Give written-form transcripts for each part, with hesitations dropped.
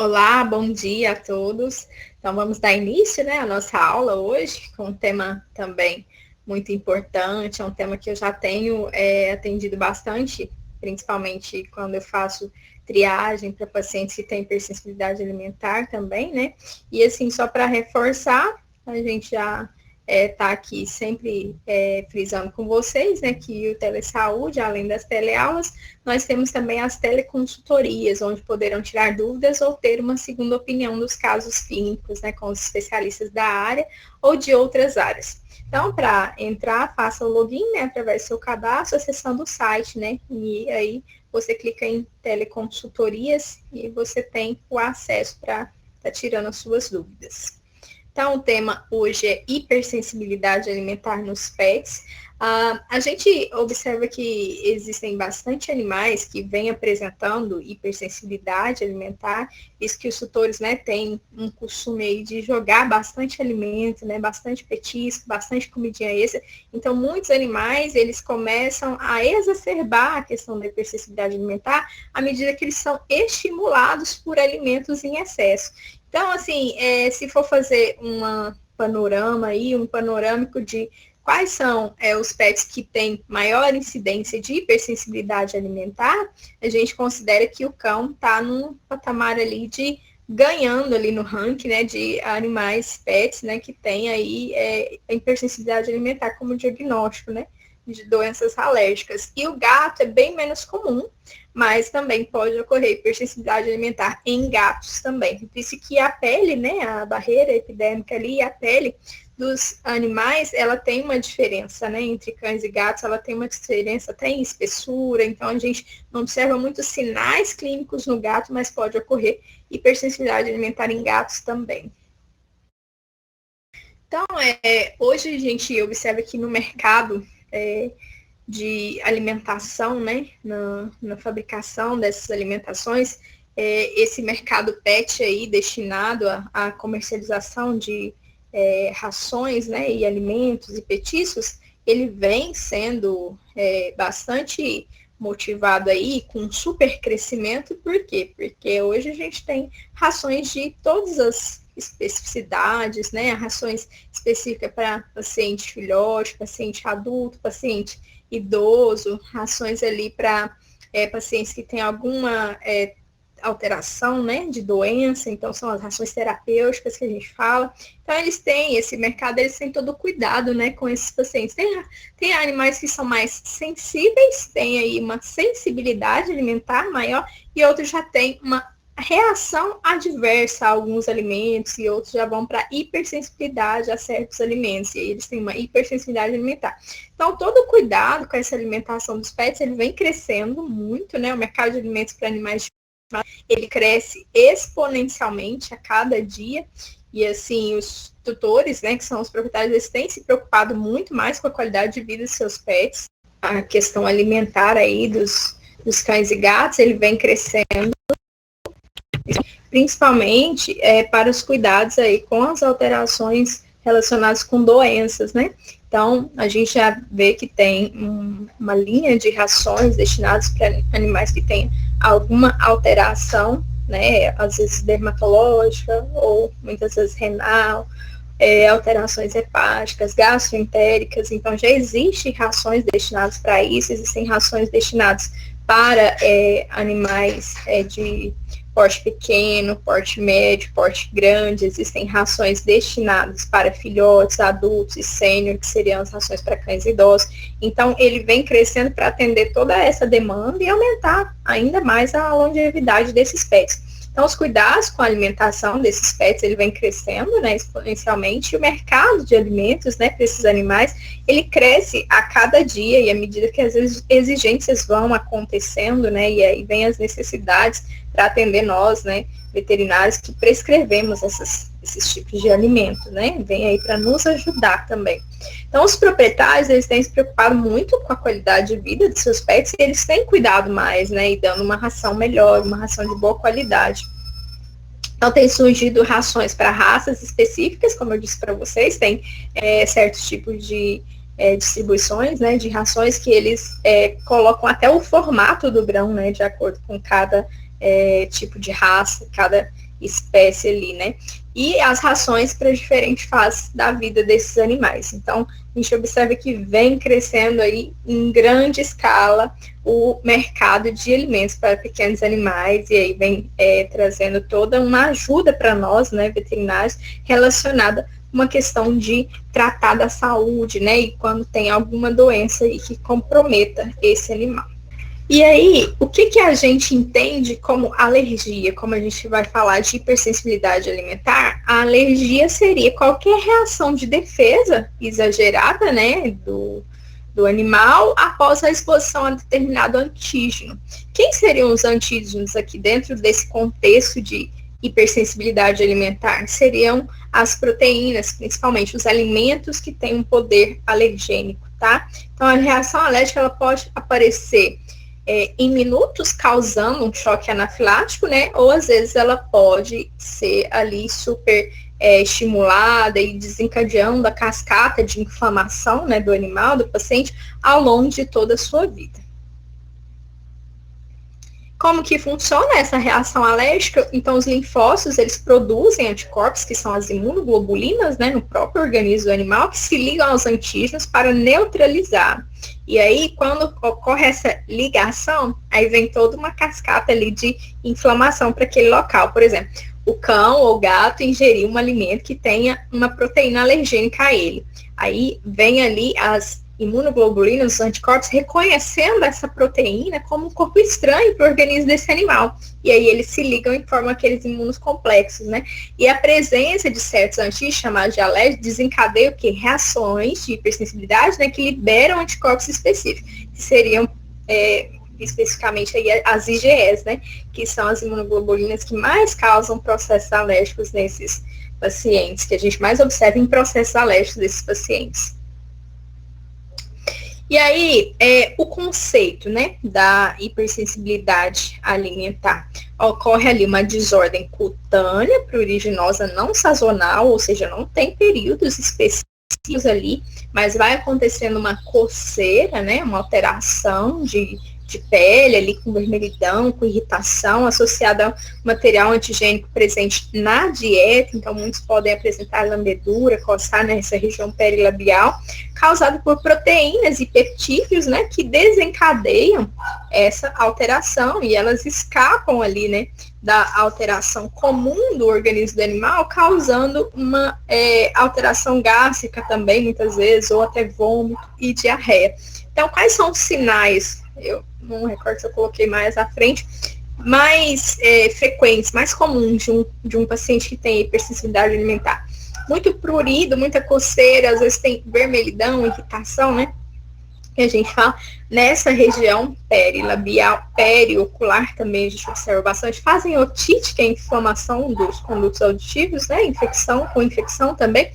Olá, bom dia a todos. Então, vamos dar início, à nossa aula hoje, com um tema também muito importante, é um tema que eu já tenho atendido bastante, principalmente quando eu faço triagem para pacientes que têm hipersensibilidade alimentar também, né? E assim, só para reforçar, a gente já está aqui sempre frisando com vocês, né, que o Telesaúde, além das teleaulas, nós temos também as teleconsultorias, onde poderão tirar dúvidas ou ter uma segunda opinião dos casos clínicos, né, com os especialistas da área ou de outras áreas. Então, para entrar, faça o login, né, através do seu cadastro, acessando o site, né, e aí você clica em teleconsultorias e você tem o acesso para estar tirando as suas dúvidas. Então, o tema hoje é hipersensibilidade alimentar nos pets. A gente observa que existem bastante animais que vêm apresentando hipersensibilidade alimentar, isso que os tutores, né, têm um costume aí de jogar bastante alimento, né, bastante petisco, bastante comidinha extra. Então, muitos animais, eles começam a exacerbar a questão da hipersensibilidade alimentar à medida que eles são estimulados por alimentos em excesso. Então, assim, se for fazer um panorâmico de quais são os pets que têm maior incidência de hipersensibilidade alimentar, a gente considera que o cão está num patamar ali de ganhando ali no ranking, né, de animais, pets, né, que tem aí a hipersensibilidade alimentar como diagnóstico, né, de doenças alérgicas. E o gato é bem menos comum, mas também pode ocorrer hipersensibilidade alimentar em gatos também. Por isso que a pele, né, a barreira epidérmica ali, a pele dos animais, ela tem uma diferença, né, entre cães e gatos, ela tem uma diferença até em espessura, então a gente não observa muitos sinais clínicos no gato, mas pode ocorrer hipersensibilidade alimentar em gatos também. Então, hoje a gente observa que no mercado de alimentação, né, na fabricação dessas alimentações, esse mercado pet aí destinado à comercialização de rações, né, e alimentos e petiscos, ele vem sendo bastante motivado aí com super crescimento. Por quê? Porque hoje a gente tem rações de todas as especificidades, né, rações específicas para paciente filhote, paciente adulto, paciente idoso, rações ali para pacientes que têm alguma alteração, né, de doença, então são as rações terapêuticas que a gente fala. Então eles têm, esse mercado, eles têm todo o cuidado, né, com esses pacientes. Tem animais que são mais sensíveis, tem aí uma sensibilidade alimentar maior, e outros já têm uma reação adversa a alguns alimentos, e outros já vão para hipersensibilidade a certos alimentos, e aí eles têm uma hipersensibilidade alimentar. Então, todo o cuidado com essa alimentação dos pets, ele vem crescendo muito, né? O mercado de alimentos para animais, ele cresce exponencialmente a cada dia, e assim, os tutores, né, que são os proprietários, eles têm se preocupado muito mais com a qualidade de vida dos seus pets. A questão alimentar aí dos cães e gatos, ele vem crescendo, principalmente para os cuidados aí com as alterações relacionadas com doenças, né? Então, a gente já vê que tem uma linha de rações destinadas para animais que têm alguma alteração, né? Às vezes dermatológica ou muitas vezes renal, alterações hepáticas, gastroentéricas. Então, já existem rações destinadas para isso, existem rações destinadas para animais de porte pequeno, porte médio, porte grande. Existem rações destinadas para filhotes, adultos e sênior, que seriam as rações para cães e idosos. Então, ele vem crescendo para atender toda essa demanda e aumentar ainda mais a longevidade desses pets. Então, os cuidados com a alimentação desses pets, ele vem crescendo, né, exponencialmente, e o mercado de alimentos, né, para esses animais, ele cresce a cada dia, e à medida que as exigências vão acontecendo, né, e aí vem as necessidades para atender nós, né, veterinários, que prescrevemos esses tipos de alimento, né, vem aí para nos ajudar também. Então, os proprietários, eles têm se preocupado muito com a qualidade de vida de seus pets, e eles têm cuidado mais, né, e dando uma ração melhor, uma ração de boa qualidade. Então, tem surgido rações para raças específicas, como eu disse para vocês, tem certos tipos de distribuições, né, de rações que eles colocam até o formato do grão, né, de acordo com cada tipo de raça, cada espécie ali, né? E as rações para diferentes fases da vida desses animais. Então, a gente observa que vem crescendo aí em grande escala o mercado de alimentos para pequenos animais, e aí vem trazendo toda uma ajuda para nós, né, veterinários, relacionada a uma questão de tratar da saúde, né, e quando tem alguma doença aí que comprometa esse animal. E aí, o que a gente entende como alergia? Como a gente vai falar de hipersensibilidade alimentar, a alergia seria qualquer reação de defesa exagerada, né, do animal após a exposição a determinado antígeno. Quem seriam os antígenos aqui dentro desse contexto de hipersensibilidade alimentar? Seriam as proteínas, principalmente os alimentos que têm um poder alergênico, tá? Então, a reação alérgica ela pode aparecer em minutos, causando um choque anafilático, né? Ou às vezes ela pode ser ali super estimulada e desencadeando a cascata de inflamação, né, do animal, do paciente, ao longo de toda a sua vida. Como que funciona essa reação alérgica? Então, os linfócitos, eles produzem anticorpos, que são as imunoglobulinas, né, no próprio organismo do animal, que se ligam aos antígenos para neutralizar. E aí, quando ocorre essa ligação, aí vem toda uma cascata ali de inflamação para aquele local. Por exemplo, o cão ou o gato ingerir um alimento que tenha uma proteína alergênica a ele. Aí vem ali as imunoglobulinas, os anticorpos, reconhecendo essa proteína como um corpo estranho para o organismo desse animal. E aí eles se ligam e formam aqueles imunos complexos, né? E a presença de certos antígenos, chamados de alérgicos, desencadeia o quê? Reações de hipersensibilidade, né? Que liberam anticorpos específicos, que seriam especificamente aí as IgEs, né? Que são as imunoglobulinas que mais causam processos alérgicos nesses pacientes, que a gente mais observa em processos alérgicos desses pacientes. E aí, o conceito, né, da hipersensibilidade alimentar. Ocorre ali uma desordem cutânea, pruriginosa não sazonal, ou seja, não tem períodos específicos ali, mas vai acontecendo uma coceira, né, uma alteração de pele ali com vermelhidão, com irritação, associada ao material antigênico presente na dieta. Então, muitos podem apresentar lambedura, coçar nessa região perilabial, causado por proteínas e peptídeos, né, que desencadeiam essa alteração e elas escapam ali, né, da alteração comum do organismo do animal, causando uma alteração gástrica também, muitas vezes, ou até vômito e diarreia. Então, quais são os sinais? Eu não recordo se eu coloquei mais à frente, mais frequentes, mais comuns de um paciente que tem hipersensibilidade alimentar. Muito prurido, muita coceira, às vezes tem vermelhidão, irritação, né? Que a gente fala nessa região perilabial, periocular também, a gente observa bastante. Fazem otite, que é a inflamação dos condutos auditivos, né? Com infecção também.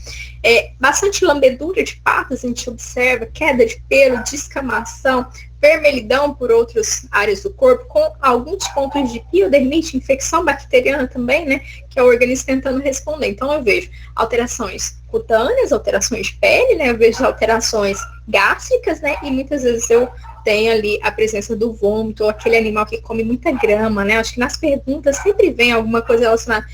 Bastante lambedura de patas, a gente observa, queda de pelo, descamação, vermelhidão por outras áreas do corpo, com alguns pontos de piodermite, infecção bacteriana também, né, que é o organismo tentando responder. Então, eu vejo alterações cutâneas, alterações de pele, né, eu vejo alterações gástricas, né, e muitas vezes eu tenho ali a presença do vômito, ou aquele animal que come muita grama, né, acho que nas perguntas sempre vem alguma coisa relacionada,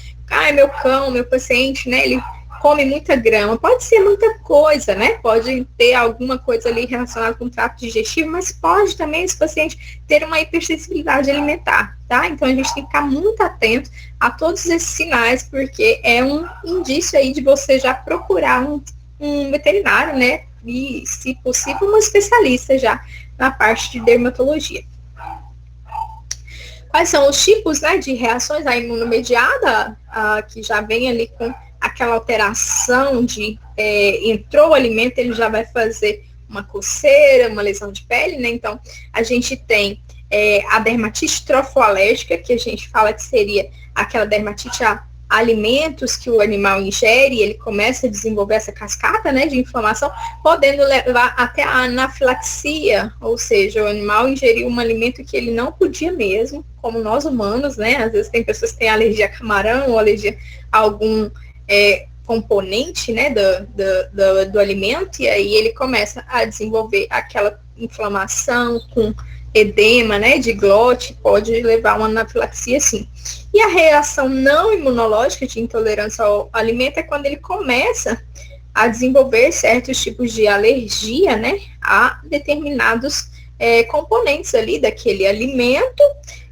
meu cão, meu paciente, né, ele come muita grama, pode ser muita coisa, né? Pode ter alguma coisa ali relacionada com o trato digestivo, mas pode também esse paciente ter uma hipersensibilidade alimentar, tá? Então a gente tem que ficar muito atento a todos esses sinais, porque é um indício aí de você já procurar um veterinário, né? E, se possível, um especialista já na parte de dermatologia. Quais são os tipos, né, de reações à imunomediada, que já vem ali com aquela alteração de entrou o alimento, ele já vai fazer uma coceira, uma lesão de pele, né? Então, a gente tem a dermatite trofoalérgica, que a gente fala que seria aquela dermatite a alimentos que o animal ingere, e ele começa a desenvolver essa cascata, né, de inflamação, podendo levar até a anafilaxia, ou seja, o animal ingeriu um alimento que ele não podia mesmo, como nós humanos, né? Às vezes tem pessoas que têm alergia a camarão, ou alergia a algum componente, né, do alimento, e aí ele começa a desenvolver aquela inflamação com edema, né, de glote, pode levar a uma anafilaxia, sim. E a reação não imunológica de intolerância ao alimento é quando ele começa a desenvolver certos tipos de alergia, né, a determinados componentes ali daquele alimento.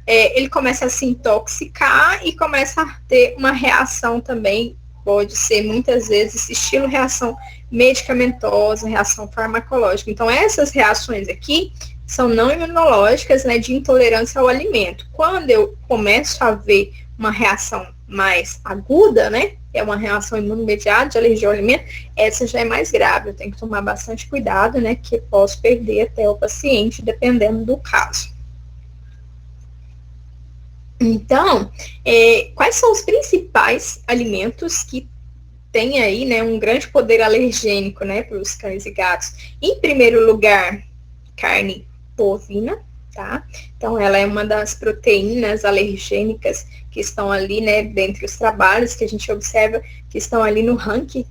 Ele começa a se intoxicar e começa a ter uma reação também, pode ser muitas vezes estilo reação medicamentosa, reação farmacológica. Então, essas reações aqui são não imunológicas, né, de intolerância ao alimento. Quando eu começo a ver uma reação mais aguda, né, é uma reação imunomediada de alergia ao alimento, essa já é mais grave. Eu tenho que tomar bastante cuidado, né, que posso perder até o paciente, dependendo do caso. Então, quais são os principais alimentos que têm aí, né, um grande poder alergênico, né, para os cães e gatos? Em primeiro lugar, carne bovina, tá? Então, ela é uma das proteínas alergênicas que estão ali, né, dentre os trabalhos que a gente observa, que estão ali no ranking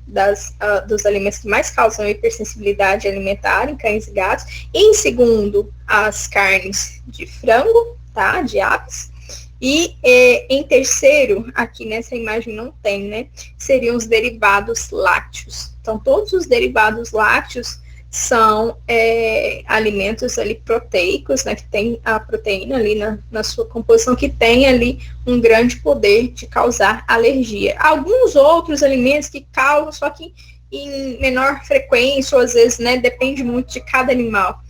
dos alimentos que mais causam hipersensibilidade alimentar em cães e gatos. Em segundo, as carnes de frango, tá? De aves. E em terceiro, aqui nessa imagem não tem, né? Seriam os derivados lácteos. Então, todos os derivados lácteos são alimentos ali proteicos, né? Que tem a proteína ali na sua composição, que tem ali um grande poder de causar alergia. Alguns outros alimentos que causam, só que em menor frequência, ou às vezes, né? Depende muito de cada animal.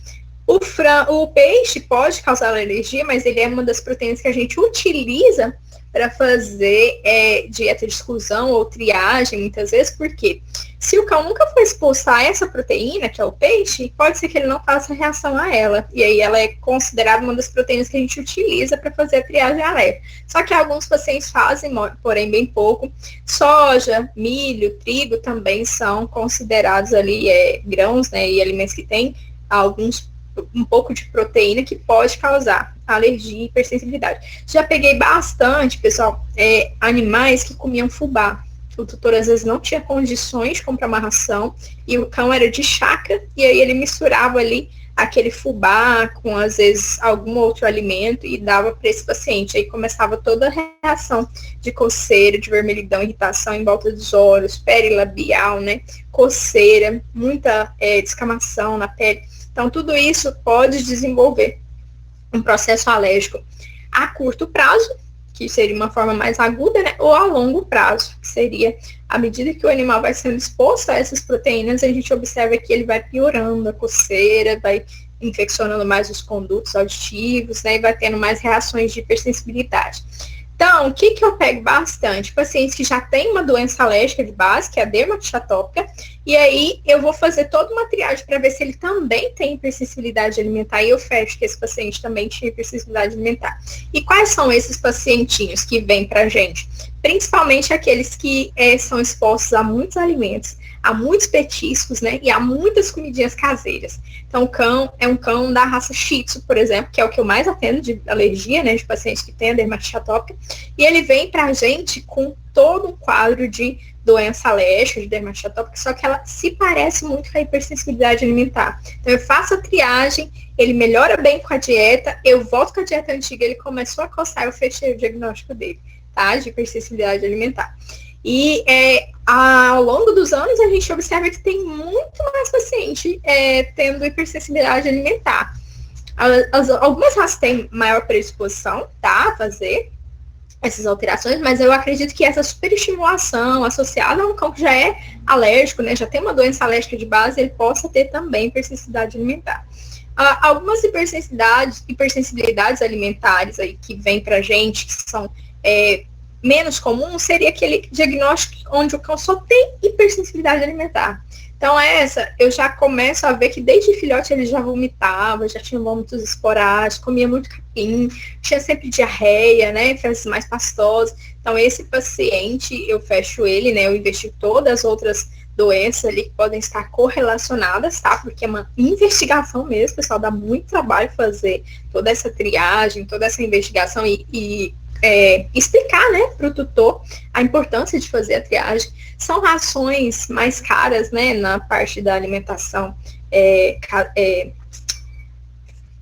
O peixe pode causar alergia, mas ele é uma das proteínas que a gente utiliza para fazer dieta de exclusão ou triagem, muitas vezes, porque se o cão nunca foi exposto a essa proteína, que é o peixe, pode ser que ele não faça reação a ela. E aí ela é considerada uma das proteínas que a gente utiliza para fazer a triagem alérgica. Só que alguns pacientes fazem, porém bem pouco. Soja, milho, trigo também são considerados ali grãos, né, e alimentos que têm um pouco de proteína que pode causar alergia e hipersensibilidade. Já peguei bastante, pessoal, animais que comiam fubá. O tutor às vezes não tinha condições de comprar uma ração e o cão era de chácara e aí ele misturava ali aquele fubá com às vezes algum outro alimento e dava para esse paciente. Aí começava toda a reação de coceira, de vermelhidão, irritação em volta dos olhos, pele labial, né? Coceira, muita descamação na pele. Então, tudo isso pode desenvolver um processo alérgico a curto prazo, que seria uma forma mais aguda, né? Ou a longo prazo, que seria, à medida que o animal vai sendo exposto a essas proteínas, a gente observa que ele vai piorando a coceira, vai infeccionando mais os condutos auditivos, né? E vai tendo mais reações de hipersensibilidade. Então, o que eu pego bastante? Pacientes que já têm uma doença alérgica de base, que é a dermatite atópica, e aí eu vou fazer toda uma triagem para ver se ele também tem hipersensibilidade alimentar, e eu fecho que esse paciente também tinha hipersensibilidade alimentar. E quais são esses pacientinhos que vêm para a gente? Principalmente aqueles que são expostos a muitos alimentos, a muitos petiscos, né, e a muitas comidinhas caseiras. Então, o cão é um cão da raça Shih Tzu, por exemplo, que é o que eu mais atendo de alergia, né, de pacientes que têm a dermatite atópica, e ele vem pra gente com todo um quadro de doença alérgica, de dermatite atópica, só que ela se parece muito com a hipersensibilidade alimentar. Então, eu faço a triagem, ele melhora bem com a dieta, eu volto com a dieta antiga, ele começou a coçar, eu fechei o diagnóstico dele, tá, de hipersensibilidade alimentar. E ao longo dos anos a gente observa que tem muito mais paciente tendo hipersensibilidade alimentar. Algumas raças têm maior predisposição, tá, a fazer essas alterações, mas eu acredito que essa superestimulação associada a um cão que já é alérgico, né, já tem uma doença alérgica de base, ele possa ter também hipersensibilidade alimentar. Algumas hipersensibilidades alimentares aí que vêm pra gente, que são menos comum, seria aquele diagnóstico onde o cão só tem hipersensibilidade alimentar. Então, eu já começo a ver que desde filhote ele já vomitava, já tinha vômitos esporádicos, comia muito capim, tinha sempre diarreia, né, fezes mais pastosas. Então, esse paciente, eu fecho ele, né, eu investigo todas as outras doenças ali que podem estar correlacionadas, tá, porque é uma investigação mesmo, pessoal, dá muito trabalho fazer toda essa triagem, toda essa investigação e explicar, né, para o tutor a importância de fazer a triagem. São rações mais caras, né, na parte da alimentação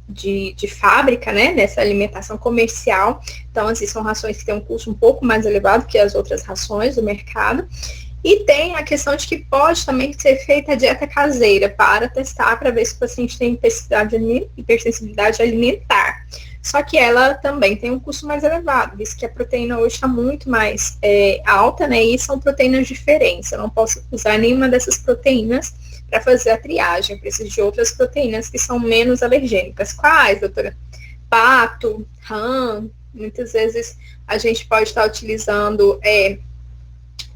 de fábrica, né, nessa alimentação comercial. Então, assim, são rações que têm um custo um pouco mais elevado que as outras rações do mercado. E tem a questão de que pode também ser feita a dieta caseira para testar, para ver se o paciente tem hipersensibilidade alimentar. Só que ela também tem um custo mais elevado, visto que a proteína hoje está muito mais alta, né? E são proteínas diferentes. Eu não posso usar nenhuma dessas proteínas para fazer a triagem. Eu preciso de outras proteínas que são menos alergênicas. Quais, doutora? Pato, rã. Muitas vezes a gente pode estar utilizando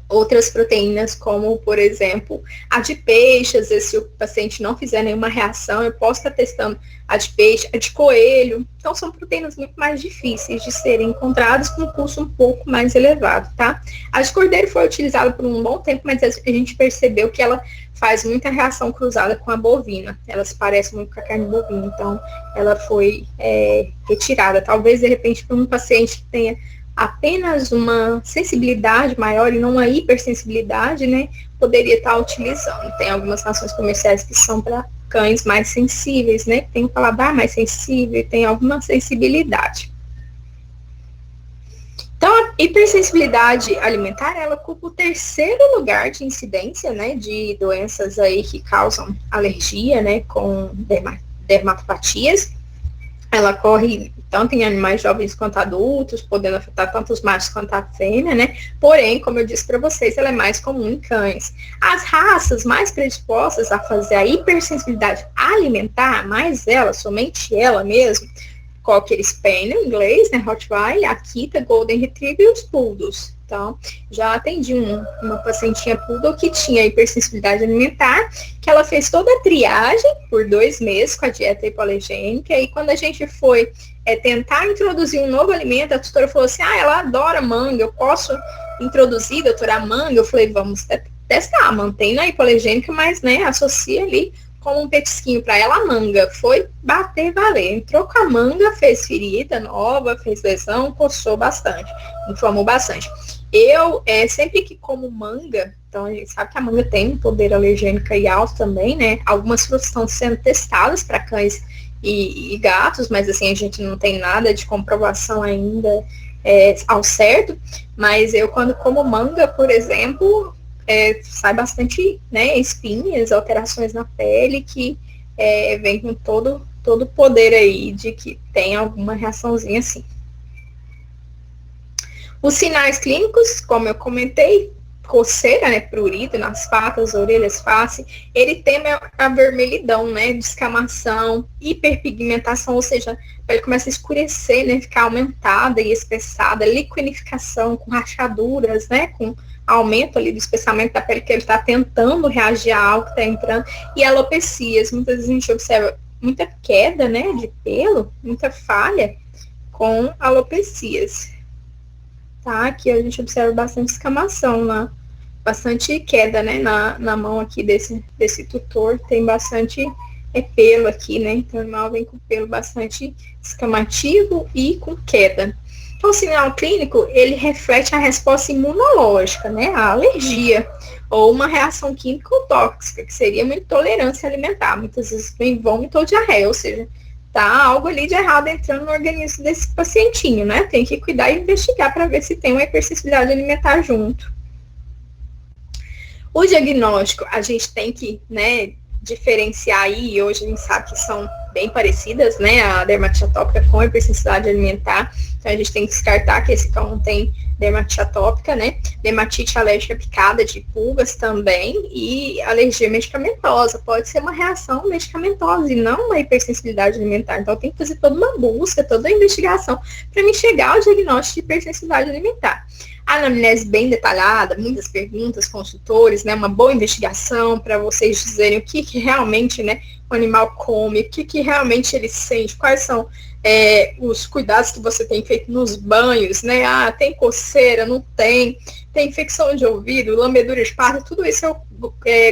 outras proteínas, como, por exemplo, a de peixe. Às vezes, se o paciente não fizer nenhuma reação, eu posso estar testando a de peixe, a de coelho. Então, são proteínas muito mais difíceis de serem encontradas com um custo um pouco mais elevado, tá? A de cordeiro foi utilizada por um bom tempo, mas a gente percebeu que ela faz muita reação cruzada com a bovina. Ela se parece muito com a carne bovina, então ela foi retirada. Talvez, de repente, para um paciente que tenha apenas uma sensibilidade maior e não uma hipersensibilidade, né, poderia estar utilizando. Tem algumas rações comerciais que são para cães mais sensíveis, né, que tem um paladar mais sensível e tem alguma sensibilidade. Então, a hipersensibilidade alimentar, ela ocupa o terceiro lugar de incidência, né, de doenças aí que causam alergia, né, com dermatopatias. Ela ocorre tanto em animais jovens quanto adultos, podendo afetar tanto os machos quanto a fêmea, né? Porém, como eu disse para vocês, ela é mais comum em cães. As raças mais predispostas a fazer a hipersensibilidade alimentar, mais ela, somente ela mesmo, Cocker Spaniel, em inglês, né? Rottweiler, Akita, Golden Retriever e os Poodles. Então, já atendi uma pacientinha poodle que tinha hipersensibilidade alimentar, que ela fez toda a triagem por 2 meses com a dieta hipoalergênica, e quando a gente foi tentar introduzir um novo alimento, a tutora falou assim, ela adora manga, eu posso introduzir, doutora, a manga? Eu falei, vamos testar, mantém na hipoalergênica, mas, né, associa ali como um petisquinho para ela a manga. Foi bater valer. Entrou com a manga, fez ferida nova, fez lesão, coçou bastante, inflamou bastante. Eu, sempre que como manga, então a gente sabe que a manga tem um poder alergênico aí alto também, né? Algumas frutas estão sendo testadas para cães e gatos, mas assim, a gente não tem nada de comprovação ainda ao certo. Mas eu, quando como manga, por exemplo, sai bastante, né, espinhas, alterações na pele, que vem com todo o poder aí de que tem alguma reaçãozinha assim. Os sinais clínicos, como eu comentei, coceira, né, prurido nas patas, orelhas, face, eritema, a vermelhidão, né, descamação, hiperpigmentação, ou seja, a pele começa a escurecer, né, ficar aumentada e espessada, liquinificação com rachaduras, né, com aumento ali do espessamento da pele, que ele está tentando reagir a algo que está entrando, e alopecias. Muitas vezes a gente observa muita queda, né, de pelo, muita falha com alopecias. Tá? Aqui a gente observa bastante escamação, bastante queda, né, na mão aqui desse tutor, tem bastante pelo aqui, né, então o animal vem com pelo bastante escamativo e com queda. Então, o sinal clínico, ele reflete a resposta imunológica, né, a alergia, ou uma reação químico-tóxica, que seria uma intolerância alimentar, muitas vezes vem vômito ou diarreia, ou seja, tá algo ali de errado entrando no organismo desse pacientinho, né? Tem que cuidar e investigar para ver se tem uma hipersensibilidade alimentar junto. O diagnóstico, a gente tem que, né, diferenciar aí, e hoje a gente sabe que são bem parecidas, né, a dermatite atópica com a hipersensibilidade alimentar, então a gente tem que descartar que esse cão não tem dermatite atópica, né, dermatite alérgica picada de pulgas também, e alergia medicamentosa, pode ser uma reação medicamentosa e não uma hipersensibilidade alimentar, então tem que fazer toda uma busca, toda a investigação para me chegar ao diagnóstico de hipersensibilidade alimentar. A anamnese bem detalhada, muitas perguntas, consultores, né, uma boa investigação para vocês dizerem o que realmente, né, o animal come, o que realmente ele sente, quais são os cuidados que você tem feito nos banhos, né, tem coceira, não tem infecção de ouvido, lambedura de pata, tudo isso eu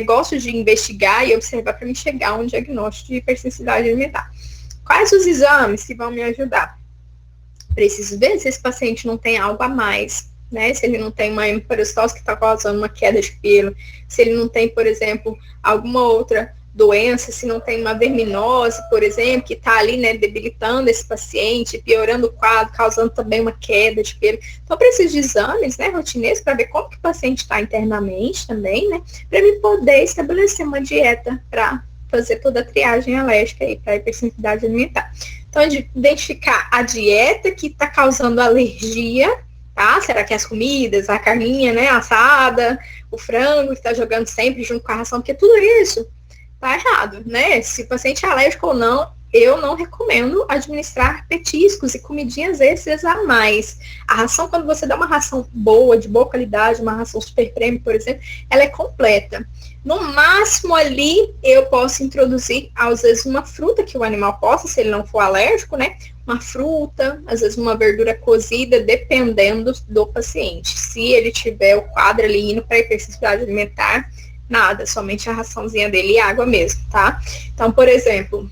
gosto de investigar e observar para me chegar a um diagnóstico de hipersensibilidade alimentar. Quais os exames que vão me ajudar? Preciso ver se esse paciente não tem algo a mais, né, se ele não tem uma hemiparostose que está causando uma queda de pelo, se ele não tem, por exemplo, alguma outra doença, se não tem uma verminose, por exemplo, que está ali, né, debilitando esse paciente, piorando o quadro, causando também uma queda de pelo. Então, preciso de exames, né, rotineiros, para ver como que o paciente está internamente também, né, para ele poder estabelecer uma dieta para fazer toda a triagem alérgica aí para a hipersensibilidade alimentar. Então, identificar a dieta que está causando alergia, tá? Será que é as comidas, a carninha, né, assada, o frango que está jogando sempre junto com a ração, porque tudo isso tá errado, né? Se o paciente é alérgico ou não, eu não recomendo administrar petiscos e comidinhas extras a mais. A ração, quando você dá uma ração boa, de boa qualidade, uma ração super premium, por exemplo, ela é completa. No máximo ali, eu posso introduzir, às vezes, uma fruta que o animal possa, se ele não for alérgico, né? Uma fruta, às vezes uma verdura cozida, dependendo do paciente. Se ele tiver o quadro ali indo para hipersensibilidade alimentar, nada, somente a raçãozinha dele e água mesmo, tá? Então, por exemplo,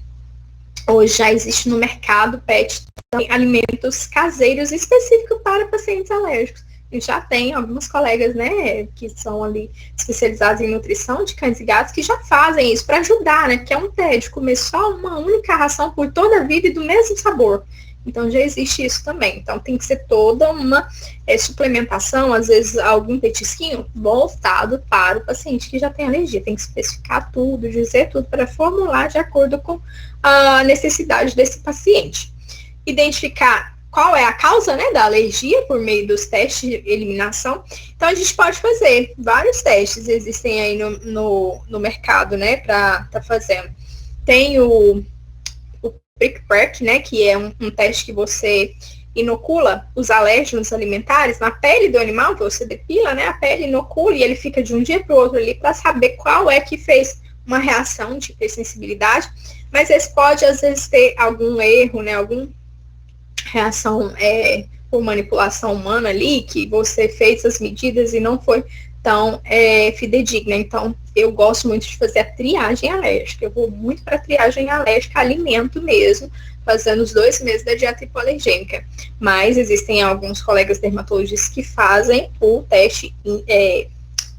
hoje já existe no mercado pet também alimentos caseiros específicos para pacientes alérgicos. A gente já tem algumas colegas, né, que são ali especializadas em nutrição de cães e gatos que já fazem isso para ajudar, né, que é um tédio comer só uma única ração por toda a vida e do mesmo sabor. Então, já existe isso também. Então, tem que ser toda uma suplementação, às vezes, algum petisquinho voltado para o paciente que já tem alergia. Tem que especificar tudo, dizer tudo para formular de acordo com a necessidade desse paciente. Identificar qual é a causa, né, da alergia por meio dos testes de eliminação. Então, a gente pode fazer vários testes, existem aí no mercado, né, para estar fazendo. Tem o prick-prack, né, que é um teste que você inocula os alérgenos alimentares na pele do animal, que você depila, né, a pele inocula e ele fica de um dia para o outro ali para saber qual é que fez uma reação de hipersensibilidade, mas esse pode, às vezes, ter algum erro, né, alguma reação por manipulação humana ali, que você fez as medidas e não foi tão fidedigna. Então, eu gosto muito de fazer a triagem alérgica. Eu vou muito para a triagem alérgica, alimento mesmo, fazendo os 2 meses da dieta hipoalergênica. Mas existem alguns colegas dermatologistas que fazem o teste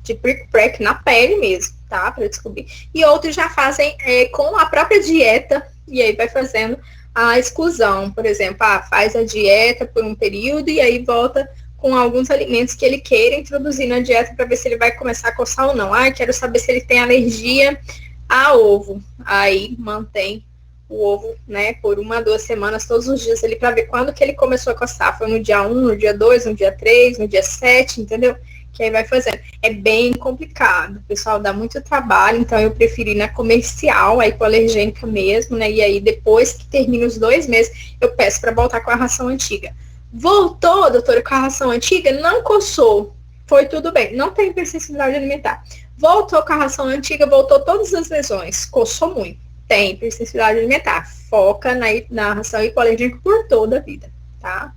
de prick-prack na pele mesmo, tá? Para descobrir. E outros já fazem com a própria dieta, e aí vai fazendo a exclusão. Por exemplo, faz a dieta por um período e aí volta com alguns alimentos que ele queira introduzir na dieta para ver se ele vai começar a coçar ou não. Quero saber se ele tem alergia a ovo. Aí mantém o ovo, né, por 1 a 2 semanas, todos os dias ali, para ver quando que ele começou a coçar. Foi no dia 1, no dia 2, no dia 3, no dia 7, entendeu? Que aí vai fazendo. É bem complicado, o pessoal dá muito trabalho, então eu preferi na comercial, a hipoalergênica mesmo, né, e aí depois que termina os 2 meses, eu peço para voltar com a ração antiga. Voltou, doutora, com a ração antiga, não coçou, foi tudo bem, não tem hipersensibilidade alimentar. Voltou com a ração antiga, voltou todas as lesões, coçou muito, tem hipersensibilidade alimentar. Foca na ração hipoalergênica por toda a vida, tá?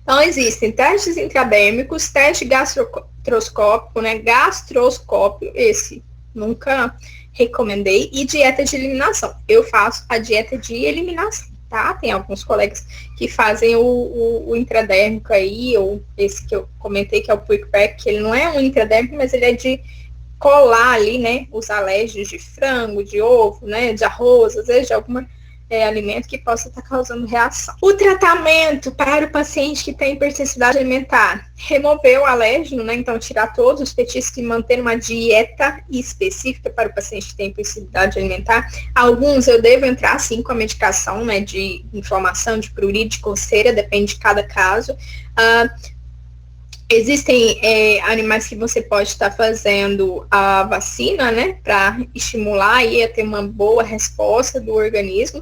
Então, existem testes intradérmicos, teste gastroscópico, né? Gastroscópio, esse nunca recomendei, e dieta de eliminação. Eu faço a dieta de eliminação, tá? Tem alguns colegas que fazem o intradérmico aí, ou esse que eu comentei, que é o prick-prack, que ele não é um intradérmico, mas ele é de colar ali, né, os alérgenos de frango, de ovo, né, de arroz, às vezes de alguma alimento que possa estar causando reação. O tratamento para o paciente que tem hipersensibilidade alimentar, remover o alérgeno, né, então tirar todos os petiscos e manter uma dieta específica para o paciente que tem hipersensibilidade alimentar. Alguns eu devo entrar sim com a medicação, né, de inflamação, de prurite, de coceira, depende de cada caso. Existem animais que você pode estar fazendo a vacina, né, para estimular aí a ter uma boa resposta do organismo.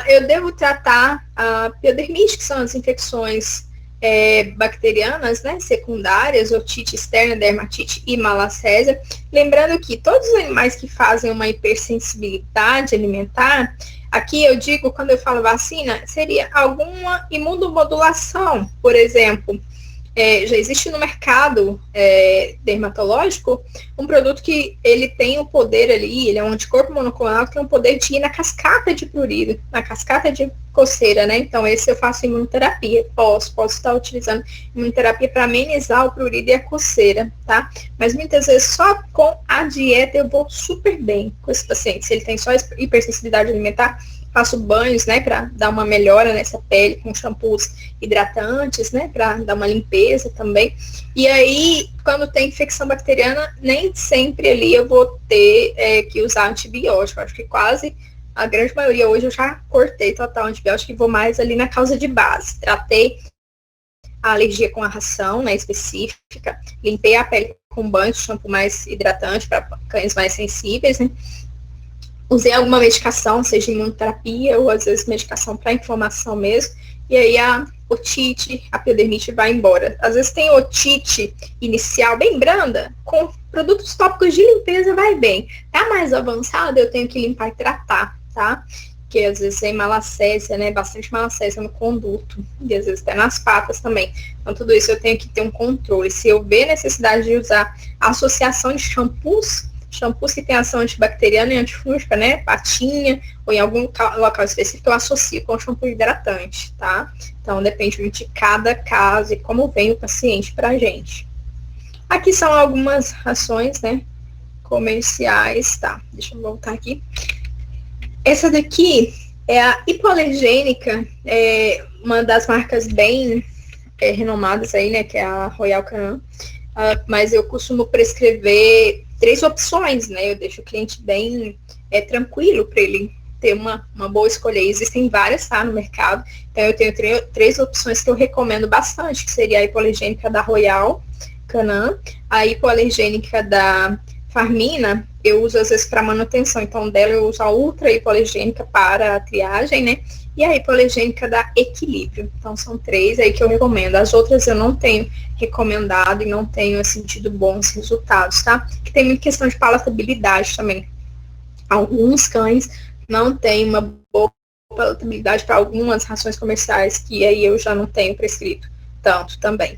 Eu devo tratar a piodermite, que são as infecções bacterianas, né, secundárias, otite externa, dermatite e malacésia. Lembrando que todos os animais que fazem uma hipersensibilidade alimentar, aqui eu digo, quando eu falo vacina, seria alguma imunomodulação, por exemplo, já existe no mercado dermatológico um produto que ele tem o poder ali, ele é um anticorpo monoclonal que tem o poder de ir na cascata de prurido, na cascata de coceira, né? Então, esse eu faço imunoterapia, posso estar utilizando imunoterapia para amenizar o prurido e a coceira, tá? Mas muitas vezes só com a dieta eu vou super bem com esse paciente. Se ele tem só hipersensibilidade alimentar, faço banhos, né, para dar uma melhora nessa pele com shampoos hidratantes, né, para dar uma limpeza também. E aí, quando tem infecção bacteriana, nem sempre ali eu vou ter que usar antibiótico. Acho que quase a grande maioria hoje eu já cortei total antibiótico e vou mais ali na causa de base. Tratei a alergia com a ração, né, específica, limpei a pele com banho, shampoo mais hidratante para cães mais sensíveis, né. Usei alguma medicação, seja imunoterapia ou às vezes medicação para inflamação mesmo, e aí a otite, a piodermite vai embora. Às vezes tem otite inicial bem branda, com produtos tópicos de limpeza vai bem. Tá mais avançado, eu tenho que limpar e tratar, tá? Porque às vezes tem malacésia, né? Bastante malacésia no conduto, e às vezes até nas patas também. Então tudo isso eu tenho que ter um controle. Se eu ver necessidade de usar associação de shampoos que tem ação antibacteriana e antifúngica, né, patinha, ou em algum local específico, eu associo com shampoo hidratante, tá? Então, depende muito de cada caso e como vem o paciente pra gente. Aqui são algumas rações, né, comerciais, tá? Deixa eu voltar aqui. Essa daqui é a hipoalergênica, uma das marcas bem renomadas aí, né, que é a Royal Canin, mas eu costumo prescrever 3 opções, né? Eu deixo o cliente bem tranquilo para ele ter uma boa escolha. Existem várias, tá, no mercado. Então, eu tenho 3 opções que eu recomendo bastante, que seria a hipoalergênica da Royal Canin, a hipoalergênica da Farmina, eu uso às vezes para manutenção. Então, dela eu uso a ultra hipoalergênica para a triagem, né? E a hipoalergênica da Equilíbrio. Então, são 3 aí que eu recomendo. As outras eu não tenho recomendado e não tenho sentido bons resultados, tá? Que tem muita questão de palatabilidade também. Alguns cães não têm uma boa palatabilidade para algumas rações comerciais, que aí eu já não tenho prescrito tanto também.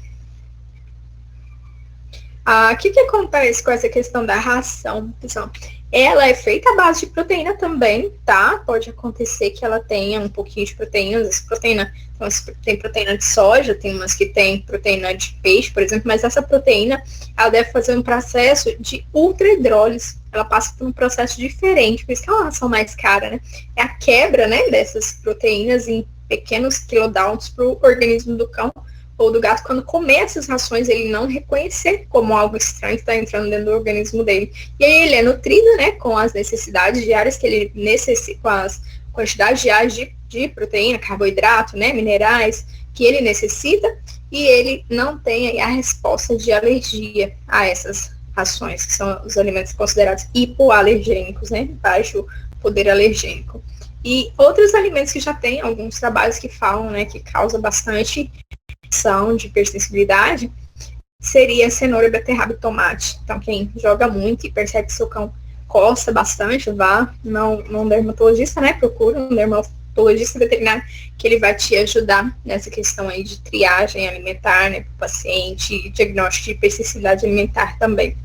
O que acontece com essa questão da ração, pessoal? Ela é feita à base de proteína também, tá? Pode acontecer que ela tenha um pouquinho de proteínas. Essa proteína, então, tem proteína de soja, tem umas que tem proteína de peixe, por exemplo, mas essa proteína, ela deve fazer um processo de ultra-hidrólise. Ela passa por um processo diferente, por isso que é uma ração mais cara, né? É a quebra, né, dessas proteínas em pequenos kilodaltons para o organismo do cão ou do gato, quando comer essas rações, ele não reconhecer como algo estranho que está entrando dentro do organismo dele. E aí ele é nutrido, né, com as necessidades diárias que ele necessita, com as quantidades diárias de proteína, carboidrato, né, minerais, que ele necessita, e ele não tem aí a resposta de alergia a essas rações, que são os alimentos considerados hipoalergênicos, né, baixo poder alergênico. E outros alimentos que já tem alguns trabalhos que falam, né, que causa bastante de hipersensibilidade, seria cenoura, beterraba e tomate. Então, quem joga muito e percebe que seu cão coça bastante, vá num dermatologista, né? Procura um dermatologista veterinário que ele vai te ajudar nessa questão aí de triagem alimentar, né, para o paciente, diagnóstico de hipersensibilidade alimentar também.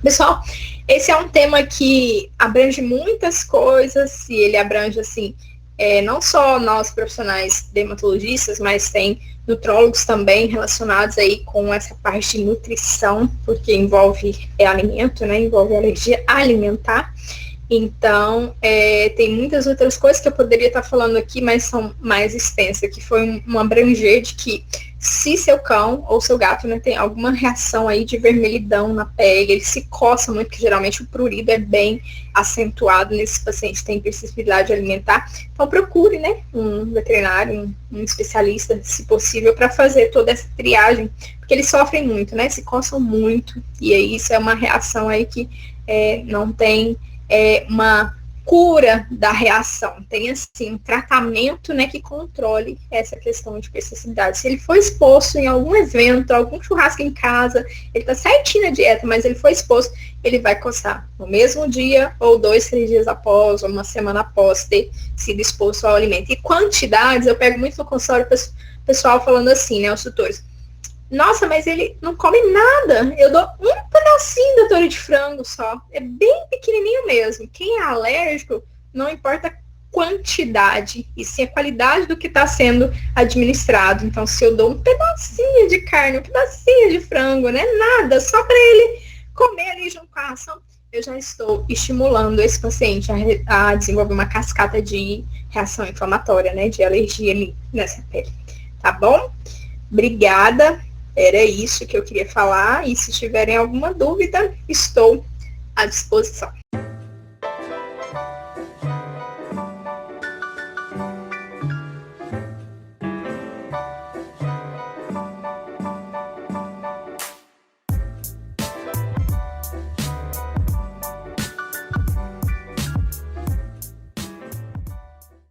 Pessoal, esse é um tema que abrange muitas coisas, e ele abrange, assim, não só nós profissionais dermatologistas, mas tem nutrólogos também relacionados aí com essa parte de nutrição, porque envolve alimento, né? Envolve alergia alimentar. Então, tem muitas outras coisas que eu poderia estar falando aqui, mas são mais extensas, que foi um abranger de que se seu cão ou seu gato, né, tem alguma reação aí de vermelhidão na pele, ele se coça muito, que geralmente o prurido é bem acentuado nesses pacientes que têm hipersensibilidade alimentar, então procure, né, um veterinário, um especialista, se possível, para fazer toda essa triagem, porque eles sofrem muito, né, se coçam muito, e aí isso é uma reação aí que não tem uma cura da reação, tem assim um tratamento, né, que controle essa questão de hipersensibilidade. Se ele foi exposto em algum evento, algum churrasco em casa, ele tá certinho na dieta, mas ele foi exposto, ele vai coçar no mesmo dia, ou 2, 3 dias após, ou uma semana após ter sido exposto ao alimento. E quantidades, eu pego muito no consultório pessoal falando assim, né, os tutores, Nossa, mas ele não come nada. Eu dou um pedacinho da tora de frango só. É bem pequenininho mesmo. Quem é alérgico, não importa a quantidade, e sim a qualidade do que está sendo administrado. Então, se eu dou um pedacinho de carne, um pedacinho de frango, né? Nada, só para ele comer ali junto com a ração, eu já estou estimulando esse paciente a desenvolver uma cascata de reação inflamatória, né? De alergia ali nessa pele. Tá bom? Obrigada. Era isso que eu queria falar. E se tiverem alguma dúvida, estou à disposição.